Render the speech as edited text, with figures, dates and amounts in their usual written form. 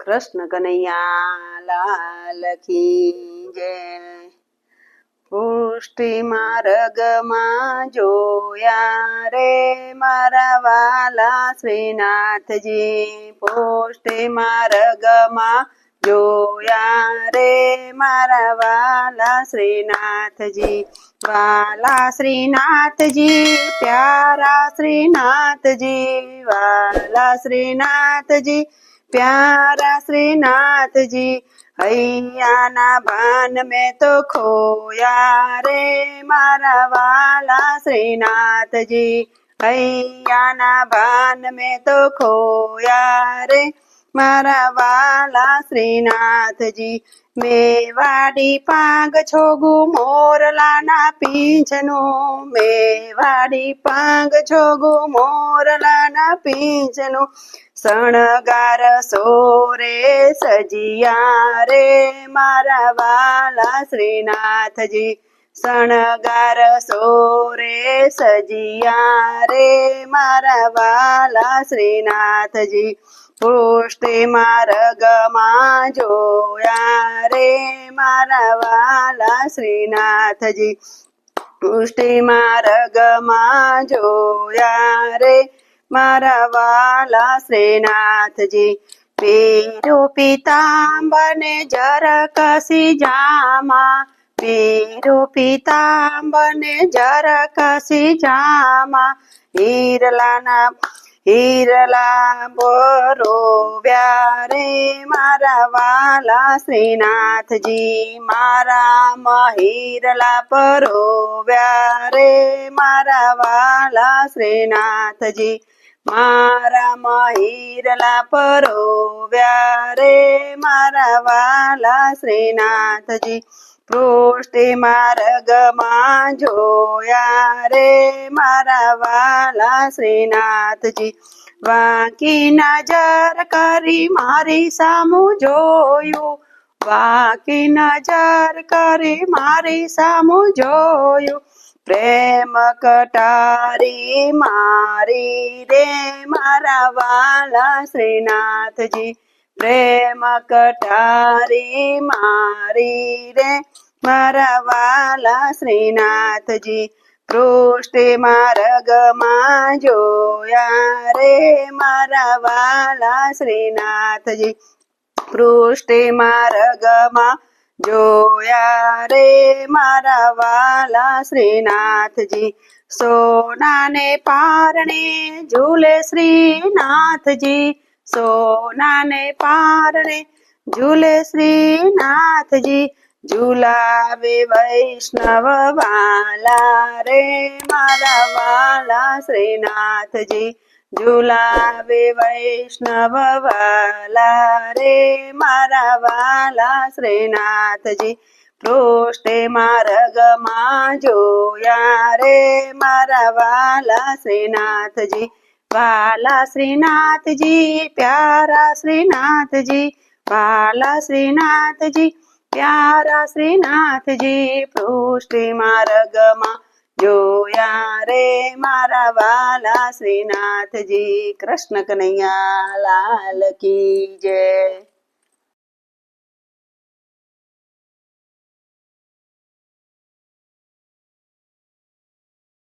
કૃષ્ણ કનૈયા લાલ કી જય। પુષ્ટિ માર્ગમાં જોયા રે મારા વાલા શ્રીનાથજી। પુષ્ટિ માર્ગમાં જોયા રે મારા વાલા શ્રીનાથજી। વાલા શ્રીનાથજી પ્યારા શ્રીનાથજી। વાલા શ્રીનાથજી प्यारा श्रीनाथजी। हैया ना भान में तो खोया रे मारा वाला श्रीनाथजी। हैया ना भान में तो खोया रे मारा वाला श्रीनाथजी। मेवाड़ी पाग छोगु मोरला ना पींछनो। मेवाड़ी पाग छोगु मोरला ना पींछनो। शणगार सोरे सजिया रे मारा वाला श्रीनाथजी। शणगार सोरे सजिया रे मारा वाला श्रीनाथजी। पुष्टि मार्गમાં જોયા રે મારા વાલા શ્રીનાથજી। પુષ્ટિ માર્ગમાં જોયા રે મારા વાલા શ્રીનાથજી। પીરો પીતાંબરને જરકસી જામા। પીરો પીતાંબરને જરકસી જામા। હીરલા પરોવ્યા રે મારા વાલા શ્રીનાથજી। મારામાં હીરલા પરોવ્યા રે મારા વાલા શ્રીનાથજી। મારામાં હીરલા પરોવ્યા રે મારા વાલા શ્રીનાથજી। પુષ્ટિ માર્ગમાં જોયા રે મારા વાલા શ્રીનાથજી। વાંકી નજર કરી મારી સામું જોયું। વાંકી નજર કરી મારી સામું જોયું। પ્રેમ કટારી મારી રે મારા વાલા શ્રીનાથજી। પ્રેમ કટારી મારી રે મારા વાલા શ્રીનાથજી। પુષ્ટિ માર્ગમાં જોયા રે મારા વાલા શ્રીનાથજી। પુષ્ટિ માર્ગમાં જોયા રે મારા વાલા શ્રીનાથજી। સોનાને પારણે ઝૂલે શ્રીનાથજી। સોનાને પારણે ઝૂલે શ્રીનાથજી। ઝુલાવે વૈષ્ણવ વાલા રે મારા વાલા શ્રીનાથજી। ઝુલાવે વૈષ્ણવ વાલા રે મારા વાલા શ્રીનાથજી। પુષ્ટિ માર્ગમાં જોયા રે મારા વાલા શ્રીનાથજી। વાલા શ્રીનાથજી પ્યારા શ્રીનાથજી। વાલા શ્રીનાથજી પ્યારા શ્રીનાથજી। પુષ્ટિ માર્ગમાં જોયા રે મારા વાલા શ્રીનાથજી। કૃષ્ણ કનૈયા લાલ કી જય।